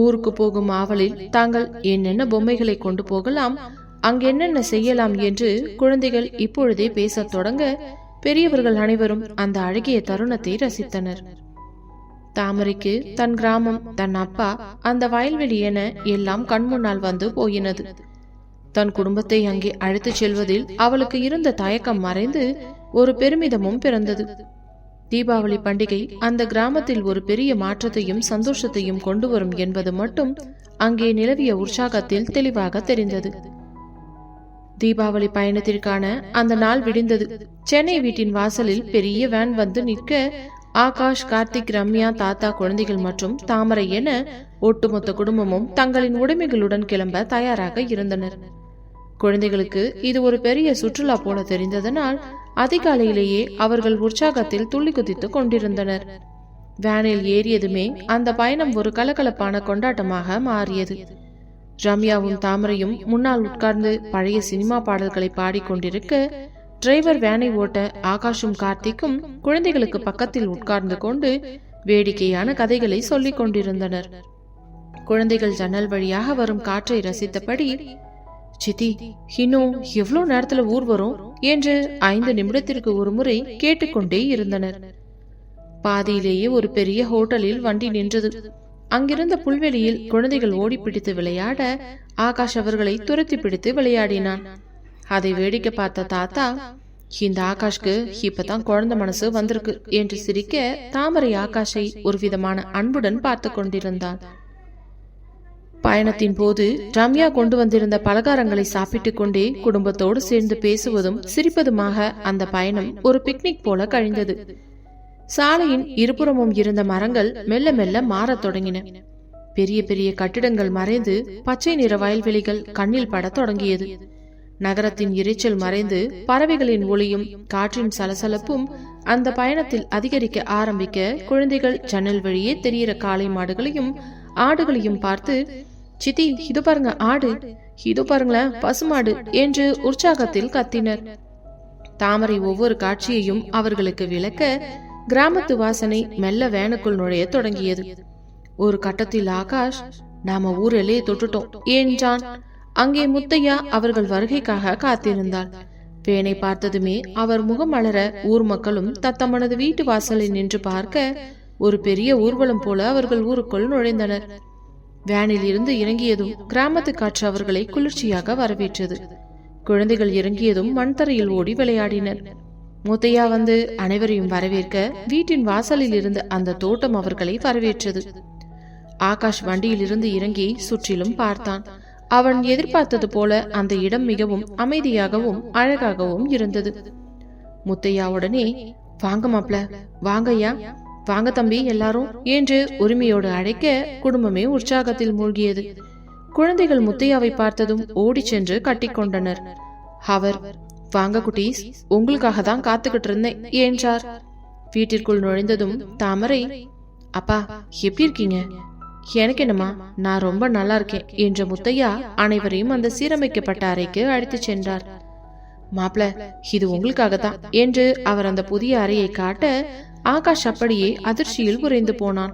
ஊருக்கு போகும் ஆவலில் தாங்கள் என்னென்ன பொம்மைகளை கொண்டு போகலாம், அங்கு என்னென்ன செய்யலாம் என்று குழந்தைகள் இப்பொழுதே பேசத் தொடங்க பெரியவர்கள் அனைவரும் அந்த அழகிய தருணத்தை ரசித்தனர். தாமரைக்கு தன் கிராமம், தன் அப்பா, அந்த வயல்வெளி என எல்லாம் கண்முன்னால் வந்து போயினது. தன் குடும்பத்தை அங்கே அழைத்துச் செல்வதில் அவளுக்கு இருந்த தயக்கம் மறைந்து ஒரு பெருமிதமும் பிறந்தது. தீபாவளி பண்டிகை அந்த கிராமத்தில் ஒரு பெரிய மாற்றத்தையும் சந்தோஷத்தையும் கொண்டு வரும் என்பது மட்டும் அங்கே நிலவிய உற்சாகத்தில் தெளிவாக தெரிந்தது. தீபாவளி பயணத்திற்கான அந்த நாள் விடிந்தது. சென்னை வீட்டின் வாசலில் பெரிய வேன் வந்து நிற்க ஆகாஷ், கார்த்திக், ரம்யா, தாத்தா, குழந்தைகள் மற்றும் தாமரை என ஒட்டுமொத்த குடும்பமும் தங்களின் உடைமைகளுடன் கிளம்ப தயாராக இருந்தனர். குழந்தைகளுக்கு இது ஒரு பெரிய சுற்றுலா போல தெரிந்ததனால் அதிகாலையிலேயே அவர்கள் உற்சாகத்தில் துள்ளி குதித்துக் கொண்டிருந்தனர். வேனில் ஏறியதுமே அந்த பயணம் ஒரு கலகலப்பான கொண்டாட்டமாக மாறியது. ரம்யாவும் தாமரையும் முன்னால் உட்கார்ந்து பழைய சினிமா பாடல்களை பாடிக்கொண்டிருக்க, டிரைவர் வேனை ஓட்ட ஆகாஷும் கார்த்திக்கும் குழந்தைகளுக்கு பக்கத்தில் உட்கார்ந்து கொண்டு வேடிக்கையான கதைகளை சொல்லிக் கொண்டிருந்தனர். குழந்தைகள் ஜன்னல் வழியாக வரும் காற்றை ரசித்தபடி, சித்தி, இன்னும் எவ்வளவு நேரத்துல ஊர் வரும் என்று 5 நிமிடத்திற்கு ஒரு முறை கேட்டுக்கொண்டே இருந்தனர். பாதியிலேயே ஒரு பெரிய ஹோட்டலில் வண்டி நின்றது. அங்கிருந்த புல்வெளியில் குழந்தைகள் ஓடி பிடித்து விளையாட ஆகாஷ் அவர்களை துரத்தி பிடித்து விளையாடினான். அதை வேடிக்கை பார்த்த தாத்தா, இந்த ஆகாஷ்க்கு இப்பதான் குழந்தை மனசு வந்திருக்கு என்று சிரிக்க தாமரை ஆகாஷை ஒரு விதமான அன்புடன் பார்த்து கொண்டிருந்தான். பயணத்தின் போது ரம்யா கொண்டு வந்திருந்த பலகாரங்களை சாப்பிட்டுக் கொண்டே குடும்பத்தோடு சேர்ந்து பேசுவதும் சிரிப்பதுமாக அந்த பயணம் ஒரு பிக்னிக் போல கழிந்தது. சாலையின் இருபுறமும் இருந்த மரங்கள் மெல்ல மெல்ல மாறத் தொடங்கின. பெரிய பெரிய கட்டிடங்கள் மறைந்து பச்சை நிற வயல்வெளிகள் கண்ணில் படத் தொடங்கியது. நகரத்தின் இரைச்சல் மறைந்து பறவைகளின் ஒளியும் காற்றின் சலசலப்பும் அந்த பயணத்தில் அதிகரிக்க ஆரம்பிக்க குழந்தைகள் ஜன்னல் வழியே தெரிகிற காளை மாடுகளையும் ஆடுகளையும் பார்த்து, சித்தி, இது பாருங்க ஆடு, இது பாருங்களேன் பசுமாடு என்று உற்சாகத்தில் கத்தினர். தாமரை ஒவ்வொரு காட்சியையும் அவர்களுக்கு விளக்க கிராமத்து வாசனை மெல்ல வேனுக்குள் நுழைய தொடங்கியது. ஒரு கட்டத்தில் ஆகாஷ், நாம ஊர் எல்லையை தொட்டுட்டோம் என்றான். அங்கே முத்தையா அவர்கள் வருகைக்காக காத்திருந்தாள். வேனை பார்த்ததுமே அவர் முகம் மலர ஊர் மக்களும் தத்தமனது வீட்டு வாசலில் நின்று பார்க்க ஒரு பெரிய ஊர்வலம் போல அவர்கள் ஊருக்குள் நுழைந்தனர். வேனில் இருந்து இறங்கியதும் கிராமத்து காற்று அவர்களை குளிர்ச்சியாக வரவேற்றது. குழந்தைகள் இறங்கியதும் மண் தரையில் ஓடி விளையாடினர். முத்தையா வந்து அனைவரையும் வரவேற்க வீட்டின் வாசலில் இருந்த அந்த தோட்டம் அவர்களை வரவேற்றது. ஆகாஷ் வண்டியில் இருந்து இறங்கி சுற்றிலும் பார்த்தான். அவன் எதிர்பார்த்தது போல அந்த இடம் மிகவும் அமைதியாகவும் அழகாகவும் இருந்தது. முத்தையாவுடனே, வாங்க மாப்ள, வாங்கய்யா, வாங்க தம்பி எல்லாரும் என்று உரிமையோடு அழைக்க குடும்பமே உற்சாகத்தில் மூழ்கியது. குழந்தைகள் முத்தையாவை பார்த்ததும் ஓடி சென்று கட்டிக்கொண்டனர். அவர், வாங்க குட்டீஸ், உங்களுக்காக தான் காத்துக்கிட்டு இருந்தேன் என்றார். வீட்டிற்குள் நுழைந்ததும் தாமரை, அப்பா எப்படி இருக்கீங்க? எனக்கு என்னம்மா, நான் ரொம்ப நல்லா இருக்கேன் என்ற முத்தையா அனைவரையும் அந்த சீரமைக்கப்பட்ட அறைக்கு அழைத்து சென்றார். மாப்ள, இது உங்களுக்காகத்தான் என்று அவர் அந்த புதிய அறையை காட்ட ஆகாஷ் அப்படியே அதிர்ச்சியில் உறைந்து போனான்.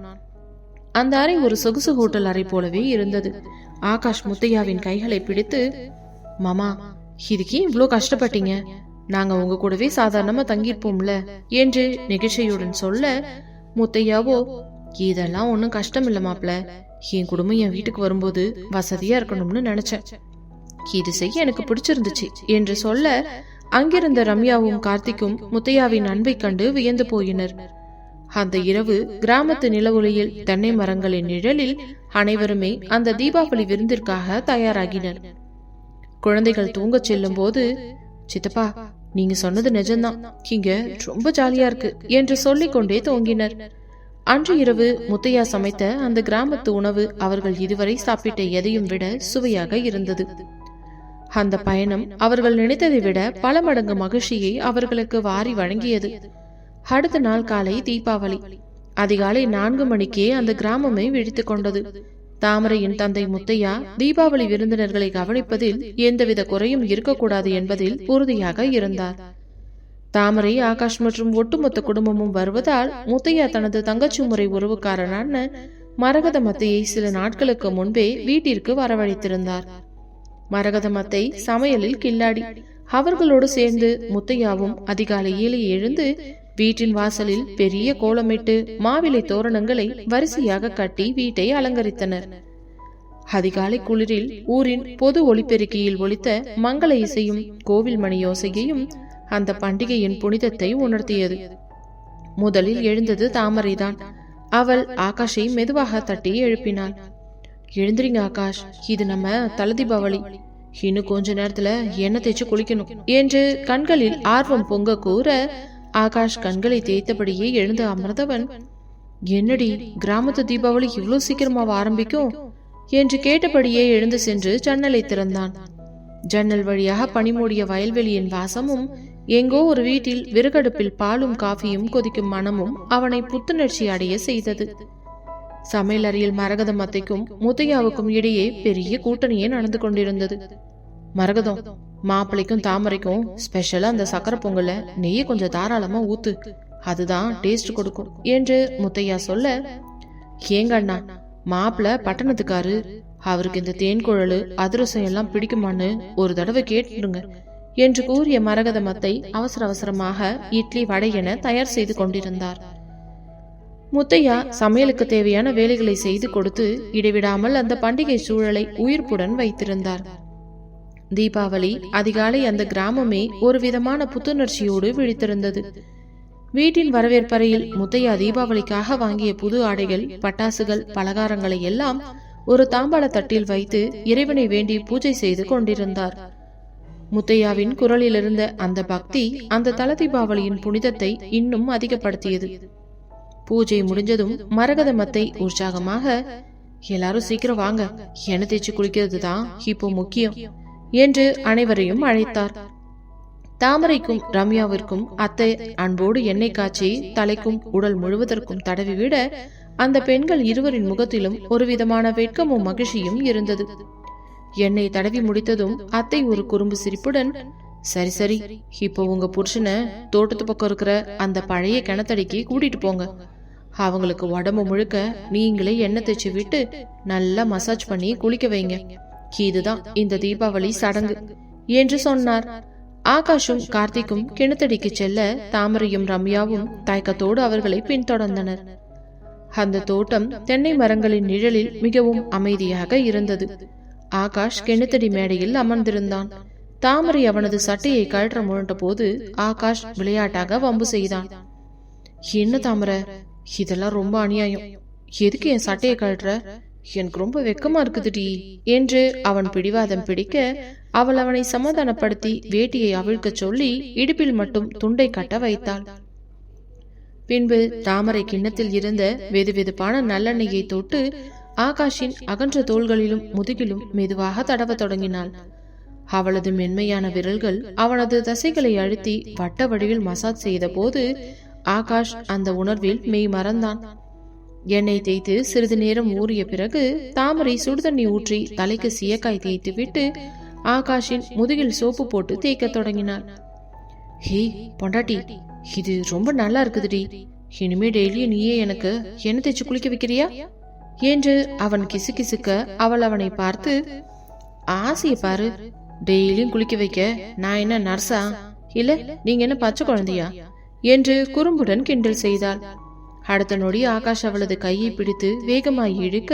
அந்த அறை ஒரு சொகுசு ஹோட்டல் அறை போலவே இருந்தது. ஆகாஷ் முத்தையாவின் கைகளை பிடித்து, மாமா, இதுக்கே இவ்வளோ கஷ்டப்பட்டீங்க, நாங்க உங்க கூடவே சாதாரணமா தங்கியிருப்போம்ல என்று நெகிழ்ச்சியுடன் சொல்ல, முத்தையாவோ, இதெல்லாம் ஒன்னும் கஷ்டம் இல்ல மாப்ள, என் குடும்பம் என் வீட்டுக்கு வரும்போது வசதியா இருக்கணும்னு நினைச்சேன், இது செய்ய எனக்கு பிடிச்சிருந்துச்சு என்று சொல்ல அங்கிருந்த ரம்யாவும் கார்த்திக்கும் முத்தையாவின் அன்பை கண்டு வியந்து போயினர். அந்த இரவு கிராமத்து நிலவொளியில் தென்னை மரங்களின் நிழலில் அனைவருமே அந்த தீபாவளி விருந்திற்காக தயாராகினர். குழந்தைகள் தூங்கச் செல்லும் போது, சித்தப்பா நீங்க சொன்னது நிஜம்தான், இங்க ரொம்ப ஜாலியா இருக்கு என்று சொல்லிக்கொண்டே தூங்கினர். அன்று இரவு முத்தையா சமைத்த அந்த கிராமத்து உணவு அவர்கள் இதுவரை சாப்பிட்ட எதையும் விட சுவையாக இருந்தது. அந்த பயணம் அவர்கள் நினைத்ததை விட பல மடங்கு மகிழ்ச்சியை அவர்களுக்கு வாரி வழங்கியது. அடுத்த நாள் காலை தீபாவளி. அதிகாலை 4 மணிக்கே அந்த கிராமமே விழித்துக் கொண்டது. தாமரையின் தந்தை முத்தையா தீபாவளி விருந்தினர்களை கவனிப்பதில் எந்தவித குறையும் இருக்கக்கூடாது என்பதில் உறுதியாக இருந்தார். தாமரை, ஆகாஷ் மற்றும் ஒட்டுமொத்த குடும்பமும் வருவதால் முத்தையா தனது தங்கச்சி முறை உறவுக்காரனான மரகதமத்தையை சில நாட்களுக்கு முன்பே வீட்டிற்கு வரவழைத்திருந்தார். மரகதமத்தை சமையலில் கில்லாடி. அவர்களோடு சேர்ந்து முத்தையாவும் அதிகாலையிலே எழுந்து வீட்டின் வாசலில் பெரிய கோலமிட்டு மாவிலை தோரணங்களை வரிசையாக கட்டி வீட்டை அலங்கரித்தனர். அதிகாலை குளிரில் ஊரின் பொது ஒளிபெருக்கியில் ஒலித்த மங்கள இசையும் கோவில் மணி யோசையையும் அந்த பண்டிகையின் புனிதத்தை உணர்த்தியது. முதலில் எழுந்தது தாமரைதான். அவள் ஆகாஷை மெதுவாக தட்டி எழுப்பினாள். எழுந்திரிங்க ஆகாஷ், இது நம்ம தல தீபாவளி, இன்னும் கொஞ்ச நேரத்துல எண்ணெய் தேய்ச்சி குளிக்கணும் என்று கண்களில் ஆர்வம் பொங்க கூற, ஆகாஷ் கண்களை தேய்த்தபடியே எழுந்து அமர்ந்தவன், என்னடி கிராமத்து தீபாவளி இவ்வளவு சீக்கிரமாவ ஆரம்பிக்கும் என்று கேட்டபடியே எழுந்து சென்று ஜன்னலை திறந்தான். ஜன்னல் வழியாக பனிமூடிய வயல்வெளியின் வாசமும் எங்கோ ஒரு வீட்டில் விறகடுப்பில் பாலும் காஃபியும் கொதிக்கும் மனமும் அவனை புத்துணர்ச்சி அடைய செய்தது. சமையலறையில் மரகதமத்தைக்கும் முத்தையாவுக்கும் இடையே பெரிய கூட்டணியே நடந்து கொண்டிருந்தது. மரகதம், மாப்பிளைக்கும் தாமரைக்கும் ஸ்பெஷலா அந்த சக்கரை பொங்கல நெய்ய கொஞ்சம் தாராளமா ஊத்து, அதுதான் டேஸ்ட் கொடுக்கும் என்று முத்தையா சொல்ல, ஏங்க அண்ணா, மாப்பிள்ள பட்டணத்துக்காரு, அவருக்கு இந்த தேன் குழலு அதிரசம் எல்லாம் பிடிக்குமான்னு ஒரு தடவை கேட்டுடுங்க என்று கூறிய மரகதமத்தை அவசர அவசரமாக இட்லி வடை என தயார் செய்து கொண்டிருந்தார். முத்தையா சமையலுக்கு தேவையான வேலைகளை செய்து கொடுத்து இடைவிடாமல் அந்த பண்டிகை சூழலை உயிர்ப்புடன் வைத்திருந்தார். தீபாவளி அதிகாலை அந்த கிராமமே ஒரு விதமான புத்துணர்ச்சியோடு விழித்திருந்தது. வீட்டின் வரவேற்பறையில் முத்தையா தீபாவளிக்காக வாங்கிய புது ஆடைகள், பட்டாசுகள், பலகாரங்களை எல்லாம் ஒரு தாம்பாள தட்டில் வைத்து இறைவனை வேண்டி பூஜை செய்து கொண்டிருந்தார். முத்தையாவின் குரலிலிருந்த அந்த பக்தி அந்த தல தீபாவளியின் புனிதத்தை இன்னும் அதிகப்படுத்தியது. பூஜை முடிஞ்சதும் மரகதமத்தை உற்சாகமாக, எல்லாரும் சீக்கிரம் வாங்க, எண்ணெய் தேய்ச்சி குளிக்கிறது தான் இப்போ முக்கியம் என்று அனைவரையும் அழைத்தார். தாமரைக்கும் ரம்யாவிற்கும் அத்தை அன்போடு எண்ணெய் காய்ச்சி தலைக்கும் உடல் முழுவதற்கும் தடவிவிட அந்த பெண்கள் இருவரின் முகத்திலும் ஒரு விதமான வெட்கமும் மகிழ்ச்சியும் இருந்தது. எண்ணெய் தடவி முடித்ததும் அத்தை ஒரு குறும்பு சிரிப்புடன், சரி சரி, இப்போ உங்க புருஷனை தோட்டத்து பக்கம் இருக்கிற அந்த பழைய கிணத்தடிக்கு கூட்டிட்டு போங்க, அவங்களுக்கு உடம்பு முழுக்க நீங்களே எண்ணெய் தேய்ச்சி விட்டு நல்லா மசாஜ் பண்ணி குளிக்க வைங்க, இதுதான் இந்த தீபாவளி சடங்கு என்று சொன்னார். ஆகாஷும் கார்த்திக்கும் கிணத்தடிக்கு செல்ல தாமரையும் ரம்யாவும் தயக்கத்தோடு அவர்களை பின்தொடர்ந்தனர். அந்த தோட்டம் தென்னை மரங்களின் நிழலில் மிகவும் அமைதியாக இருந்தது. ஆகாஷ் கிணத்தடி மேடையில் அமர்ந்திருந்தான். தாமரை அவனது சட்டையை கழற்ற முயன்ற போது ஆகாஷ் விளையாட்டாக வம்பு செய்தான். என்ன தாமரை, இதெல்லாம் ரொம்ப அநியாயம், எதுக்கு என் சட்டையை கழற்ற, எனக்கு ரொம்ப வெக்கமா இருக்குதுடி என்று அவன் பிடிவாதம் பிடிக்க அவள் அவனை சமாதானப்படுத்தி வேட்டியை அவிழ்க்க சொல்லி இடுப்பில் மட்டும் துண்டை கட்ட வைத்தாள். பின்பு தாமரை கிண்ணத்தில் இருந்த வெதுவெதுப்பான நல்லெண்ணெயை தொட்டு ஆகாஷின் அகன்ற தோள்களிலும் முதுகிலும் மெதுவாக தடவ தொடங்கினாள். அவளது மென்மையான விரல்கள் அவனது தசைகளை அழுத்தி வட்ட வடிவில் மசாஜ் செய்த போது ஆகாஷ் அந்த உணர்வில் மெய் மறந்தான். எண்ணெய் தேய்த்து சிறிது நேரம் ஊறிய பிறகு தாமரை சுடுதண்ணி ஊற்றி தலைக்கு சீயக்காய் தேய்த்து விட்டு ஆகாஷின் முதுகில் சோப்பு போட்டு தேய்க்க தொடங்கினாள். ஹே பொண்டாட்டி, இது ரொம்ப நல்லா இருக்குதுடி, இனிமே டெய்லியும் நீயே எனக்கு எண்ணெய் தேய்ச்சி குளிக்க வைக்கிறியா என்று அவன் கிசுகிசுக்க அவள் அவனை பார்த்து, ஆசைய பாரு, டெய்லியும் குளிக்க வைக்க நான் என்ன நர்ஸா, இல்ல நீங்க என்ன பச்சை குழந்தையா என்று குறும்புடன் கிண்டல் செய்தாள். அடுத்த நொடி ஆகாஷ் அவளது கையை பிடித்து வேகமாய் இழுக்க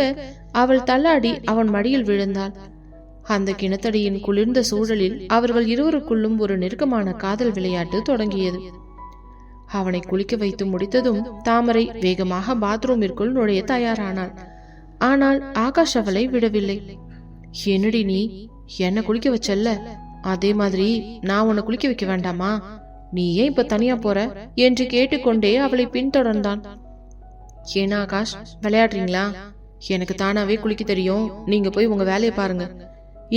அவள் தள்ளாடி அவன் மடியில் விழுந்தாள். அந்த கிணத்தடியின் குளிர்ந்த சூழலில் அவர்கள் இருவருக்குள்ளும் ஒரு நெருக்கமான காதல் விளையாட்டு தொடங்கியது. அவனை குளிக்க வைத்து முடித்ததும் தாமரை வேகமாக பாத்ரூமிற்குள் நுழைய தயாரானாள். ஆனால் ஆகாஷ் அவளை விடவில்லை. என்னடி நீ என்ன குளிக்க வச்சல்ல, அதே மாதிரி நான் உன்னை குளிக்க வைக்க வேண்டாமா? நீ ஏன் இப்ப தனியா போற என்று கேட்டுக்கொண்டே அவளை பின்தொடர்ந்தான். ஏன்னா ஆகாஷ், விளையாடுறீங்களா? எனக்கு தானாவே குளிக்க தெரியும், நீங்க போய் உங்க வேலையை பாருங்க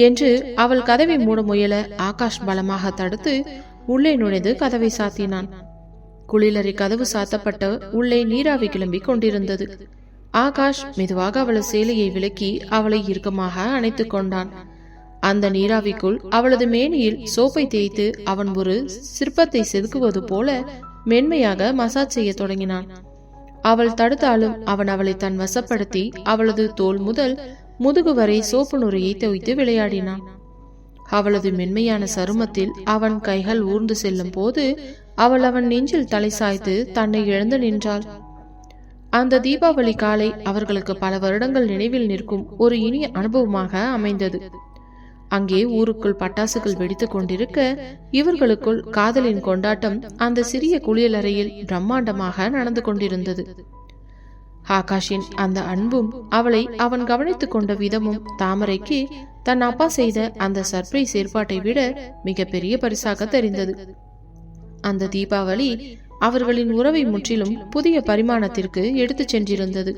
என்று அவள் கதவை மூட முயல ஆகாஷ் பலமாக தடுத்து உள்ளே நுழைந்து கதவை சாத்தினான். குளியலறை கதவு சாத்தப்பட்ட உள்ளே நீராவி கிளம்பி கொண்டிருந்தது. ஆகாஷ் மெதுவாக அவளது சேலையை விலக்கி அவளை இறுக்கமாக அணைத்து கொண்டான். அந்த நீராவிக்குள் அவளது மேனியில் சோப்பை தேய்த்து அவன் ஒரு சிற்பத்தை செதுக்குவது போல மென்மையாக மசாஜ் செய்ய தொடங்கினான். அவள் தடுத்தாலும் அவன் அவளை தன் வசப்படுத்தி அவளது தோல் முதல் முதுகு வரை சோப்பு நுரையை தோய்த்து விளையாடினான். அவளது மென்மையான சருமத்தில் அவன் கைகள் ஊர்ந்து செல்லும் போது அவள் அவன் நெஞ்சில் தலை சாய்த்து தன்னை இழந்து நின்றாள். அந்த தீபாவளி காலை அவர்களுக்கு பல வருடங்கள் நினைவில் நிற்கும் ஒரு இனிய அனுபவமாக அமைந்தது. அங்கே ஊருக்குள் பட்டாசுகள் வெடித்துக் கொண்டிருக்க இவர்களுக்குள் காதலின் கொண்டாட்டம் அந்த சிறிய குளியலறையில் பிரம்மாண்டமாக நடந்து கொண்டிருந்தது. ஆகாஷின் அந்த அன்பும் அவளை அவன் கவனித்துக் கொண்ட விதமும் தாமரைக்கு தன் அப்பா செய்த அந்த சர்ப்ரைஸ் ஏற்பாட்டை விட மிக பெரிய பரிசாக தெரிந்தது. அந்த தீபாவளி அவர்களின் உறவை முற்றிலும் புதிய பரிமாணத்திற்கு எடுத்துச் சென்றிருந்தது.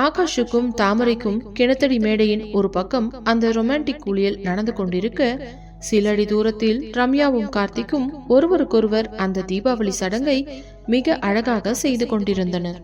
ஆகாஷுக்கும் தாமரைக்கும் கிணத்தடி மேடையின் ஒரு பக்கம் அந்த ரொமான்டிக் குளியல் நடந்து கொண்டிருக்க, சில அடி தூரத்தில் ரம்யாவும் கார்த்திக்கும் ஒருவருக்கொருவர் அந்த தீபாவளி சடங்கை மிக அழகாக செய்து கொண்டிருந்தனர்.